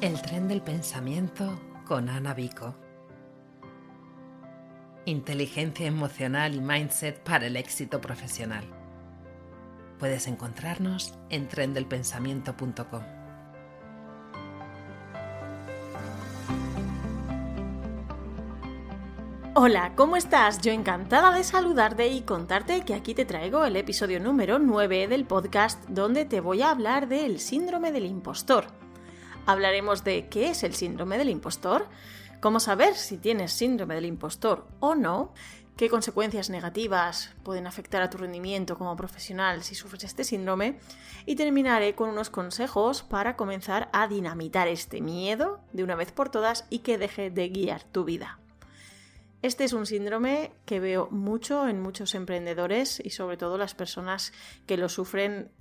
El tren del pensamiento con Ana Vico. Inteligencia emocional y mindset para el éxito profesional. Puedes encontrarnos en trendelpensamiento.com. Hola, ¿cómo estás? Yo encantada de saludarte y contarte que aquí te traigo el episodio número 9 del podcast donde te voy a hablar del síndrome del impostor. Hablaremos de qué es el síndrome del impostor, cómo saber si tienes síndrome del impostor o no, qué consecuencias negativas pueden afectar a tu rendimiento como profesional si sufres este síndrome, y terminaré con unos consejos para comenzar a dinamitar este miedo de una vez por todas y que deje de guiar tu vida. Este es un síndrome que veo mucho en muchos emprendedores y sobre todo las personas que lo sufren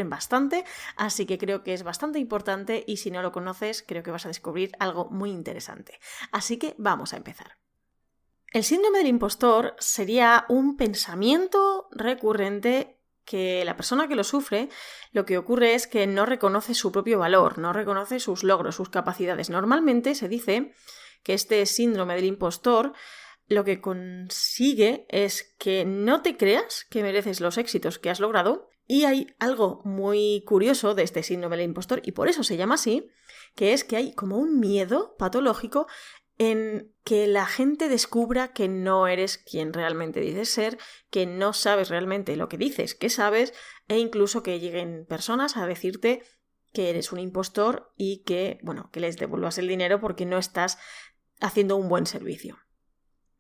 bastante, así que creo que es bastante importante y si no lo conoces creo que vas a descubrir algo muy interesante. Así que vamos a empezar. El síndrome del impostor sería un pensamiento recurrente que la persona que lo sufre, lo que ocurre es que no reconoce su propio valor, no reconoce sus logros, sus capacidades. Normalmente se dice que este síndrome del impostor lo que consigue es que no te creas que mereces los éxitos que has logrado, y hay algo muy curioso de este síndrome del impostor, y por eso se llama así, que es que hay como un miedo patológico en que la gente descubra que no eres quien realmente dices ser, que no sabes realmente lo que dices que sabes, e incluso que lleguen personas a decirte que eres un impostor y que les devuelvas el dinero porque no estás haciendo un buen servicio.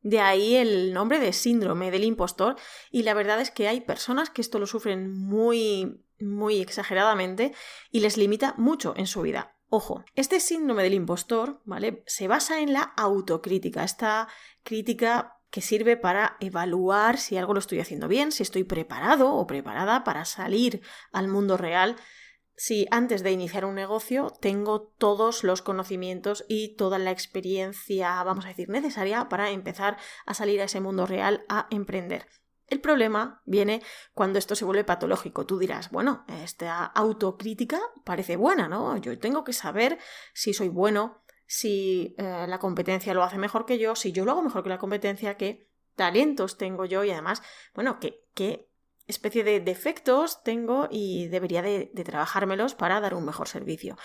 De ahí el nombre de síndrome del impostor, y la verdad es que hay personas que esto lo sufren muy, muy exageradamente y les limita mucho en su vida. Ojo, este síndrome del impostor, ¿vale?, se basa en la autocrítica, esta crítica que sirve para evaluar si algo lo estoy haciendo bien, si estoy preparado o preparada para salir al mundo real, si antes de iniciar un negocio tengo todos los conocimientos y toda la experiencia, vamos a decir, necesaria para empezar a salir a ese mundo real a emprender. El problema viene cuando esto se vuelve patológico. Tú dirás, bueno, esta autocrítica parece buena, ¿no? Yo tengo que saber si soy bueno, si la competencia lo hace mejor que yo, si yo lo hago mejor que la competencia, qué talentos tengo yo y además, qué especie de defectos tengo y debería de trabajármelos para dar un mejor servicio.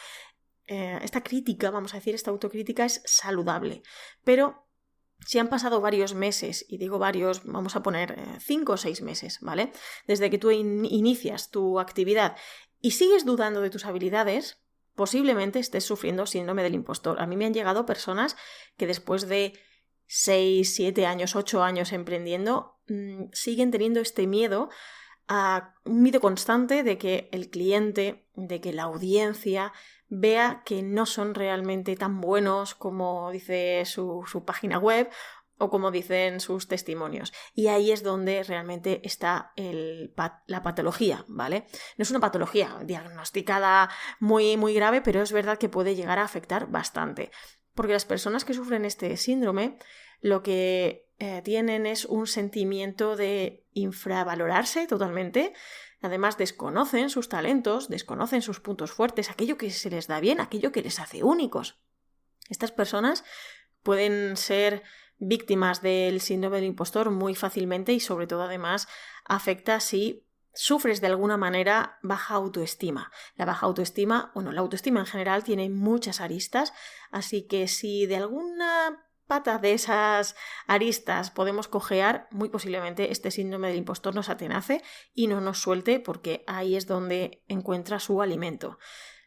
Esta crítica, vamos a decir, esta autocrítica es saludable, pero si han pasado varios meses, y digo varios, vamos a poner 5 o 6 meses, ¿vale?, desde que tú inicias tu actividad y sigues dudando de tus habilidades, posiblemente estés sufriendo síndrome del impostor. A mí me han llegado personas que después de 6, 7 años, 8 años emprendiendo, siguen teniendo este miedo, un miedo constante de que el cliente, de que la audiencia vea que no son realmente tan buenos como dice su página web o como dicen sus testimonios. Y ahí es donde realmente está la patología, ¿vale? No es una patología diagnosticada muy, muy grave, pero es verdad que puede llegar a afectar bastante. Porque las personas que sufren este síndrome lo que tienen es un sentimiento de infravalorarse totalmente. Además, desconocen sus talentos, desconocen sus puntos fuertes, aquello que se les da bien, aquello que les hace únicos. Estas personas pueden ser víctimas del síndrome del impostor muy fácilmente y sobre todo además afecta si sufres de alguna manera baja autoestima. La baja autoestima, la autoestima en general tiene muchas aristas, así que si de alguna pata de esas aristas podemos cojear, muy posiblemente este síndrome del impostor nos atenace y no nos suelte, porque ahí es donde encuentra su alimento.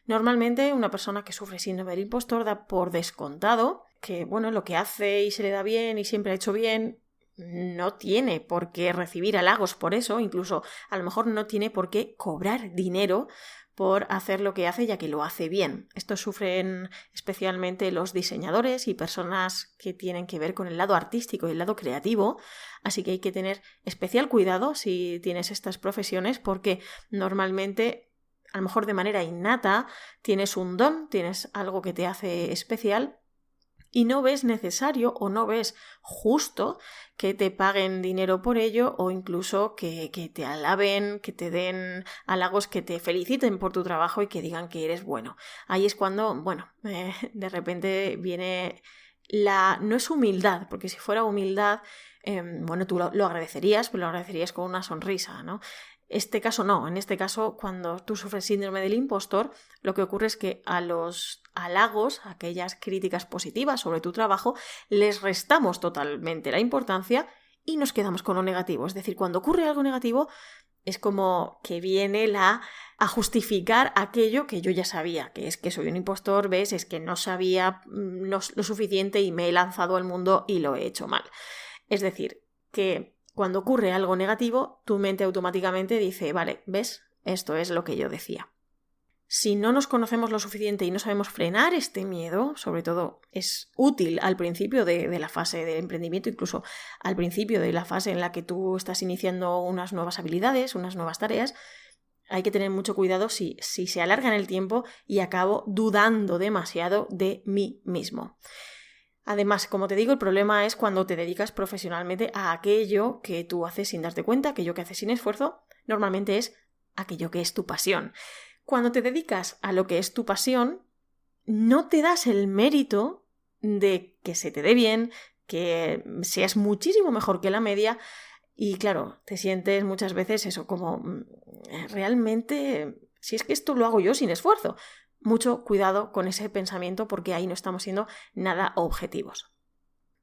Normalmente una persona que sufre síndrome del impostor da por descontado que lo que hace y se le da bien y siempre ha hecho bien no tiene por qué recibir halagos por eso, incluso a lo mejor no tiene por qué cobrar dinero por hacer lo que hace, ya que lo hace bien. Esto sufren especialmente los diseñadores y personas que tienen que ver con el lado artístico y el lado creativo, así que hay que tener especial cuidado si tienes estas profesiones, porque normalmente, a lo mejor de manera innata, tienes un don, tienes algo que te hace especial, y no ves necesario o no ves justo que te paguen dinero por ello o incluso que te alaben, que te den halagos, que te feliciten por tu trabajo y que digan que eres bueno. Ahí es cuando, de repente viene no es humildad, porque si fuera humildad, tú lo agradecerías, pero lo agradecerías con una sonrisa, ¿no? Este caso no, en este caso cuando tú sufres síndrome del impostor, lo que ocurre es que a los halagos, a aquellas críticas positivas sobre tu trabajo, les restamos totalmente la importancia y nos quedamos con lo negativo. Es decir, cuando ocurre algo negativo es como que viene a justificar aquello que yo ya sabía, que es que soy un impostor, ¿ves? Es que no sabía lo suficiente y me he lanzado al mundo y lo he hecho mal. Es decir, que cuando ocurre algo negativo, tu mente automáticamente dice, vale, ¿ves? Esto es lo que yo decía. Si no nos conocemos lo suficiente y no sabemos frenar este miedo, sobre todo es útil al principio de la fase de emprendimiento, incluso al principio de la fase en la que tú estás iniciando unas nuevas habilidades, unas nuevas tareas, hay que tener mucho cuidado si se alarga en el tiempo y acabo dudando demasiado de mí mismo. Además, como te digo, el problema es cuando te dedicas profesionalmente a aquello que tú haces sin darte cuenta, aquello que haces sin esfuerzo, normalmente es aquello que es tu pasión. Cuando te dedicas a lo que es tu pasión, no te das el mérito de que se te dé bien, que seas muchísimo mejor que la media y claro, te sientes muchas veces eso como realmente, si es que esto lo hago yo sin esfuerzo. Mucho cuidado con ese pensamiento porque ahí no estamos siendo nada objetivos.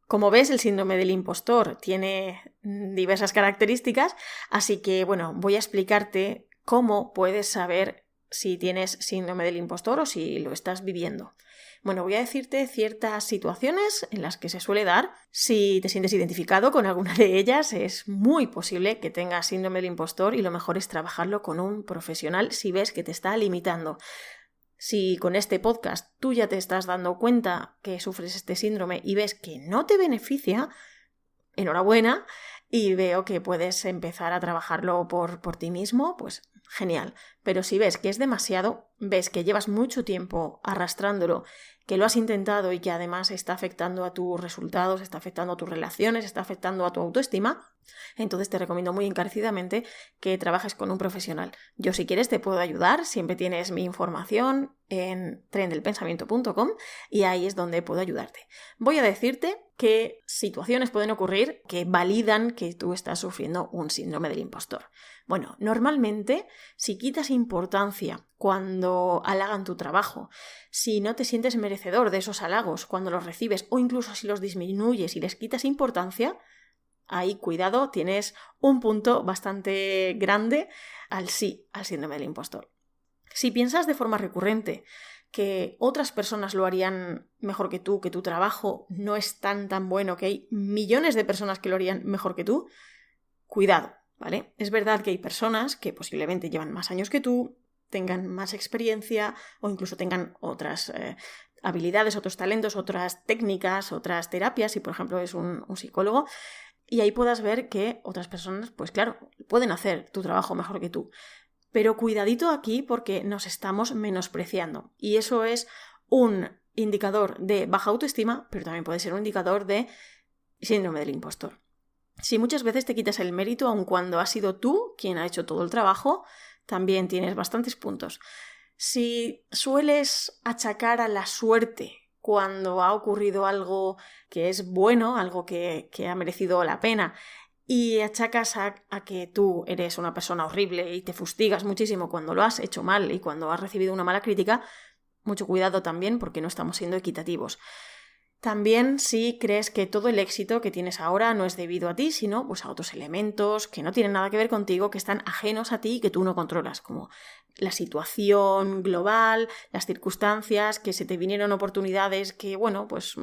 Como ves, el síndrome del impostor tiene diversas características, así que voy a explicarte cómo puedes saber si tienes síndrome del impostor o si lo estás viviendo. Voy a decirte ciertas situaciones en las que se suele dar. Si te sientes identificado con alguna de ellas, es muy posible que tengas síndrome del impostor y lo mejor es trabajarlo con un profesional si ves que te está limitando. Si con este podcast tú ya te estás dando cuenta que sufres este síndrome y ves que no te beneficia, enhorabuena, y veo que puedes empezar a trabajarlo por ti mismo, pues genial. Pero si ves que es demasiado, ves que llevas mucho tiempo arrastrándolo, que lo has intentado y que además está afectando a tus resultados, está afectando a tus relaciones, está afectando a tu autoestima, entonces te recomiendo muy encarecidamente que trabajes con un profesional. Yo si quieres te puedo ayudar, siempre tienes mi información en trendelpensamiento.com y ahí es donde puedo ayudarte. Voy a decirte qué situaciones pueden ocurrir que validan que tú estás sufriendo un síndrome del impostor. Normalmente, si quitas importancia cuando halagan tu trabajo, si no te sientes merecedor de esos halagos cuando los recibes o incluso si los disminuyes y les quitas importancia, ahí, cuidado, tienes un punto bastante grande al síndrome del impostor. Si piensas de forma recurrente que otras personas lo harían mejor que tu trabajo no es tan bueno, que hay millones de personas que lo harían mejor que tú, cuidado, ¿vale? Es verdad que hay personas que posiblemente llevan más años que tú, tengan más experiencia o incluso tengan otras habilidades, otros talentos, otras técnicas, otras terapias, si por ejemplo es un psicólogo, y ahí puedas ver que otras personas, pues claro, pueden hacer tu trabajo mejor que tú. Pero cuidadito aquí porque nos estamos menospreciando. Y eso es un indicador de baja autoestima, pero también puede ser un indicador de síndrome del impostor. Si muchas veces te quitas el mérito, aun cuando has sido tú quien ha hecho todo el trabajo, también tienes bastantes puntos. Si sueles achacar a la suerte cuando ha ocurrido algo que es bueno, algo que ha merecido la pena, y achacas a que tú eres una persona horrible y te fustigas muchísimo cuando lo has hecho mal y cuando has recibido una mala crítica, mucho cuidado también porque no estamos siendo equitativos. También si crees que todo el éxito que tienes ahora no es debido a ti, sino pues a otros elementos que no tienen nada que ver contigo, que están ajenos a ti y que tú no controlas, como la situación global, las circunstancias, que se te vinieron oportunidades que, pues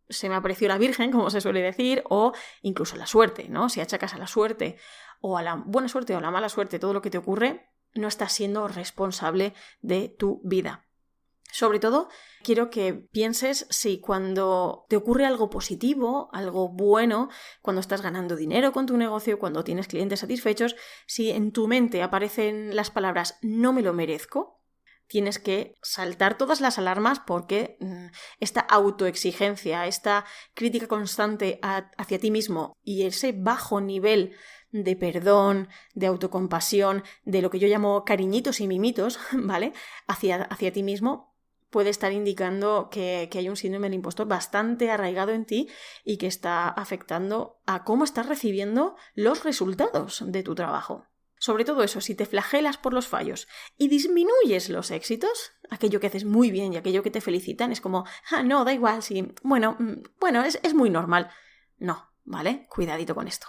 se me apareció la Virgen, como se suele decir, o incluso la suerte, ¿no? Si achacas a la suerte o a la buena suerte o a la mala suerte todo lo que te ocurre, no estás siendo responsable de tu vida. Sobre todo, quiero que pienses si cuando te ocurre algo positivo, algo bueno, cuando estás ganando dinero con tu negocio, cuando tienes clientes satisfechos, si en tu mente aparecen las palabras no me lo merezco, tienes que saltar todas las alarmas porque esta autoexigencia, esta crítica constante hacia ti mismo y ese bajo nivel de perdón, de autocompasión, de lo que yo llamo cariñitos y mimitos, ¿vale? Hacia ti mismo, puede estar indicando que hay un síndrome del impostor bastante arraigado en ti y que está afectando a cómo estás recibiendo los resultados de tu trabajo. Sobre todo eso, si te flagelas por los fallos y disminuyes los éxitos, aquello que haces muy bien y aquello que te felicitan, es como, no, da igual, sí, bueno, es muy normal. No, ¿vale? Cuidadito con esto.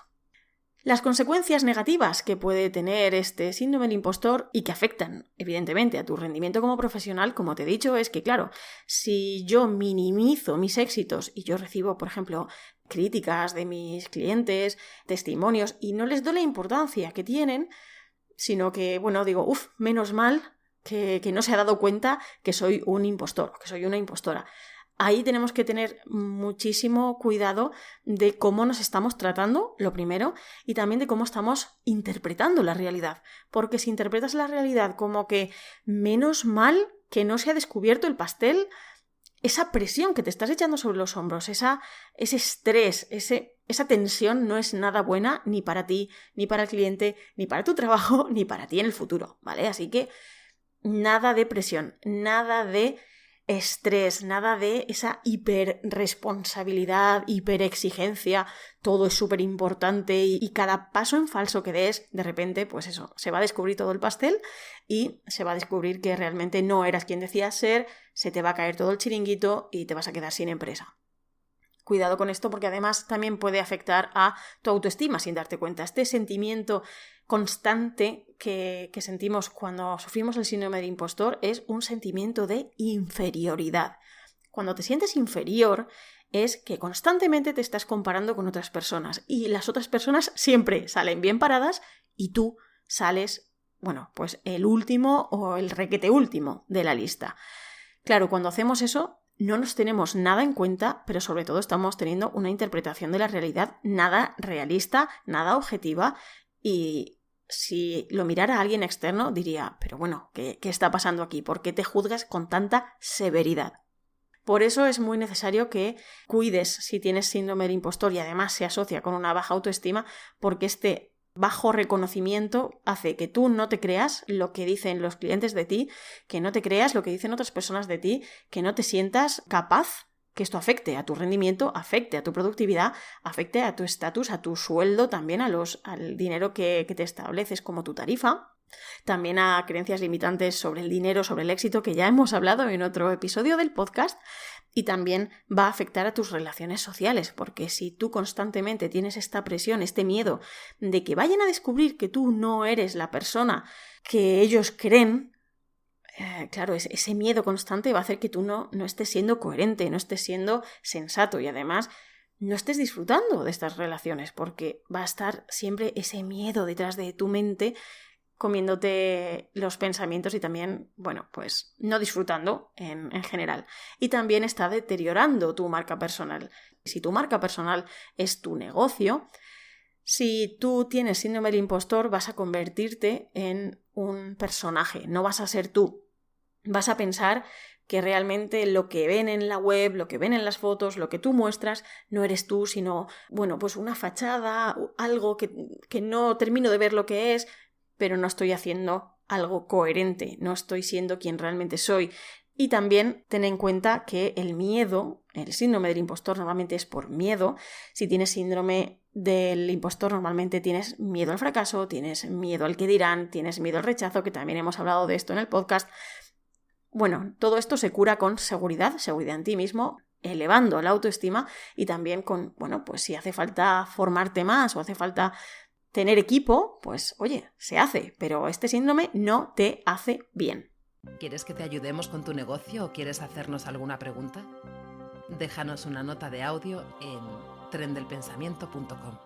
Las consecuencias negativas que puede tener este síndrome del impostor y que afectan, evidentemente, a tu rendimiento como profesional, como te he dicho, es que, claro, si yo minimizo mis éxitos y yo recibo, por ejemplo, críticas de mis clientes, testimonios, y no les doy la importancia que tienen, sino que, digo, menos mal que no se ha dado cuenta que soy un impostor, que soy una impostora. Ahí tenemos que tener muchísimo cuidado de cómo nos estamos tratando, lo primero, y también de cómo estamos interpretando la realidad. Porque si interpretas la realidad como que menos mal que no se ha descubierto el pastel, esa presión que te estás echando sobre los hombros, ese estrés, esa tensión no es nada buena ni para ti, ni para el cliente, ni para tu trabajo, ni para ti en el futuro, ¿vale? Así que nada de presión, nada de estrés, nada de esa hiperresponsabilidad, hiperexigencia, todo es súper importante y cada paso en falso que des, de repente, pues eso, se va a descubrir todo el pastel y se va a descubrir que realmente no eras quien decías ser, se te va a caer todo el chiringuito y te vas a quedar sin empresa. Cuidado con esto porque además también puede afectar a tu autoestima sin darte cuenta. Este sentimiento constante que sentimos cuando sufrimos el síndrome del impostor es un sentimiento de inferioridad. Cuando te sientes inferior es que constantemente te estás comparando con otras personas y las otras personas siempre salen bien paradas y tú sales, pues el último o el requete último de la lista. Claro, cuando hacemos eso no nos tenemos nada en cuenta, pero sobre todo estamos teniendo una interpretación de la realidad nada realista, nada objetiva y si lo mirara alguien externo diría, pero ¿qué está pasando aquí? ¿Por qué te juzgas con tanta severidad? Por eso es muy necesario que cuides si tienes síndrome del impostor y además se asocia con una baja autoestima porque este bajo reconocimiento hace que tú no te creas lo que dicen los clientes de ti, que no te creas lo que dicen otras personas de ti, que no te sientas capaz, que esto afecte a tu rendimiento, afecte a tu productividad, afecte a tu estatus, a tu sueldo, también al dinero que te estableces como tu tarifa. También a creencias limitantes sobre el dinero, sobre el éxito, que ya hemos hablado en otro episodio del podcast, y también va a afectar a tus relaciones sociales, porque si tú constantemente tienes esta presión, este miedo de que vayan a descubrir que tú no eres la persona que ellos creen, claro, ese miedo constante va a hacer que tú no estés siendo coherente, no estés siendo sensato y además no estés disfrutando de estas relaciones, porque va a estar siempre ese miedo detrás de tu mente comiéndote los pensamientos y también, pues no disfrutando en general. Y también está deteriorando tu marca personal. Si tu marca personal es tu negocio, si tú tienes síndrome del impostor, vas a convertirte en un personaje, no vas a ser tú. Vas a pensar que realmente lo que ven en la web, lo que ven en las fotos, lo que tú muestras, no eres tú, sino, pues una fachada, algo que no termino de ver lo que es, pero no estoy haciendo algo coherente, no estoy siendo quien realmente soy. Y también ten en cuenta que el miedo, el síndrome del impostor normalmente es por miedo. Si tienes síndrome del impostor normalmente tienes miedo al fracaso, tienes miedo al que dirán, tienes miedo al rechazo, que también hemos hablado de esto en el podcast. Todo esto se cura con seguridad en ti mismo, elevando la autoestima y también con, pues si hace falta formarte más o hace falta tener equipo, pues oye, se hace, pero este síndrome no te hace bien. ¿Quieres que te ayudemos con tu negocio o quieres hacernos alguna pregunta? Déjanos una nota de audio en trendelpensamiento.com.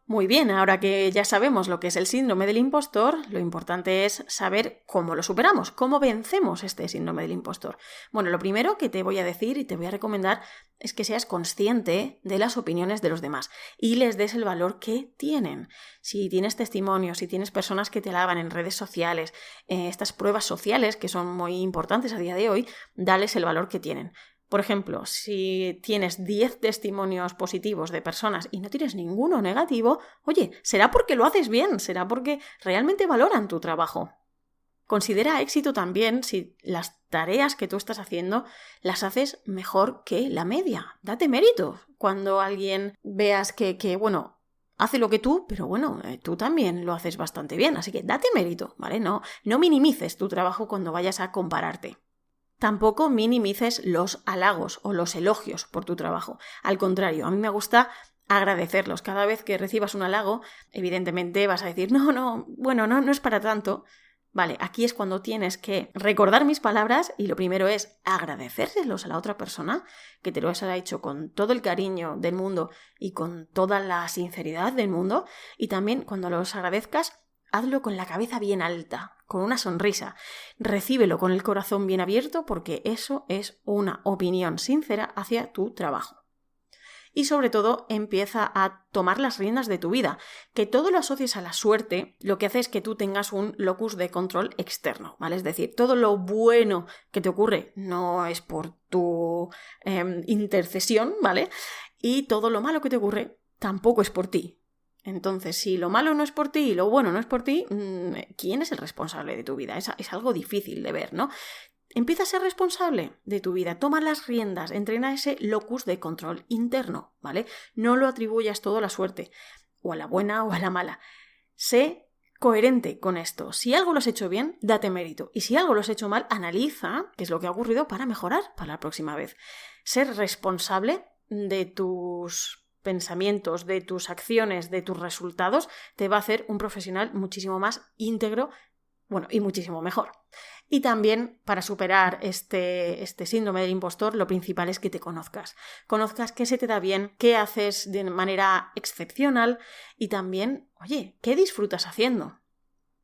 Muy bien, ahora que ya sabemos lo que es el síndrome del impostor, lo importante es saber cómo lo superamos, cómo vencemos este síndrome del impostor. Bueno, lo primero que te voy a decir y te voy a recomendar es que seas consciente de las opiniones de los demás y les des el valor que tienen. Si tienes testimonios, si tienes personas que te alaban en redes sociales, estas pruebas sociales que son muy importantes a día de hoy, dales el valor que tienen. Por ejemplo, si tienes 10 testimonios positivos de personas y no tienes ninguno negativo, oye, será porque lo haces bien, será porque realmente valoran tu trabajo. Considera éxito también si las tareas que tú estás haciendo las haces mejor que la media. Date mérito. Cuando alguien veas que hace lo que tú, pero tú también lo haces bastante bien, así que date mérito, ¿vale? No minimices tu trabajo cuando vayas a compararte. Tampoco minimices los halagos o los elogios por tu trabajo. Al contrario, a mí me gusta agradecerlos. Cada vez que recibas un halago, evidentemente vas a decir, no es para tanto. Vale, aquí es cuando tienes que recordar mis palabras y lo primero es agradecérselos a la otra persona, que te lo haya hecho con todo el cariño del mundo y con toda la sinceridad del mundo. Y también cuando los agradezcas, hazlo con la cabeza bien alta, con una sonrisa. Recíbelo con el corazón bien abierto porque eso es una opinión sincera hacia tu trabajo. Y sobre todo, empieza a tomar las riendas de tu vida. Que todo lo asocies a la suerte, lo que hace es que tú tengas un locus de control externo, ¿vale? Es decir, todo lo bueno que te ocurre no es por tu intercesión, ¿vale? Y todo lo malo que te ocurre tampoco es por ti. Entonces, si lo malo no es por ti y lo bueno no es por ti, ¿quién es el responsable de tu vida? Es algo difícil de ver, ¿no? Empieza a ser responsable de tu vida, toma las riendas, entrena ese locus de control interno, ¿vale? No lo atribuyas todo a la suerte, o a la buena o a la mala. Sé coherente con esto. Si algo lo has hecho bien, date mérito. Y si algo lo has hecho mal, analiza qué es lo que ha ocurrido para mejorar para la próxima vez. Ser responsable de tus pensamientos, de tus acciones, de tus resultados, te va a hacer un profesional muchísimo más íntegro, y muchísimo mejor. Y también, para superar este síndrome del impostor, lo principal es que te conozcas. Conozcas qué se te da bien, qué haces de manera excepcional y también, qué disfrutas haciendo.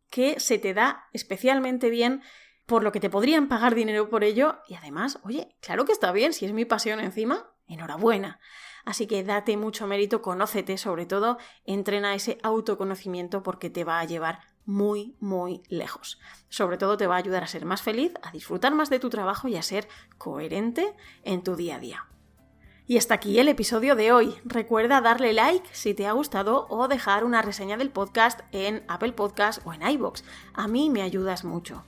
Qué se te da especialmente bien, por lo que te podrían pagar dinero por ello y además, claro que está bien, si es mi pasión encima, enhorabuena. Así que date mucho mérito, conócete sobre todo, entrena ese autoconocimiento porque te va a llevar muy, muy lejos. Sobre todo te va a ayudar a ser más feliz, a disfrutar más de tu trabajo y a ser coherente en tu día a día. Y hasta aquí el episodio de hoy. Recuerda darle like si te ha gustado o dejar una reseña del podcast en Apple Podcast o en iVoox. A mí me ayudas mucho.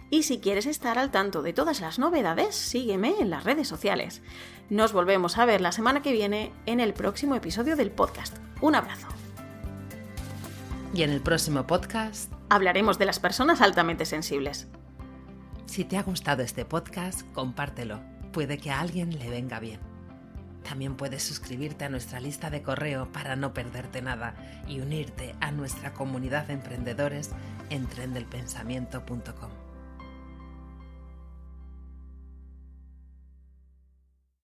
Y si quieres estar al tanto de todas las novedades, sígueme en las redes sociales. Nos volvemos a ver la semana que viene en el próximo episodio del podcast. Un abrazo. Y en el próximo podcast hablaremos de las personas altamente sensibles. Si te ha gustado este podcast, compártelo. Puede que a alguien le venga bien. También puedes suscribirte a nuestra lista de correo para no perderte nada y unirte a nuestra comunidad de emprendedores en trendelpensamiento.com.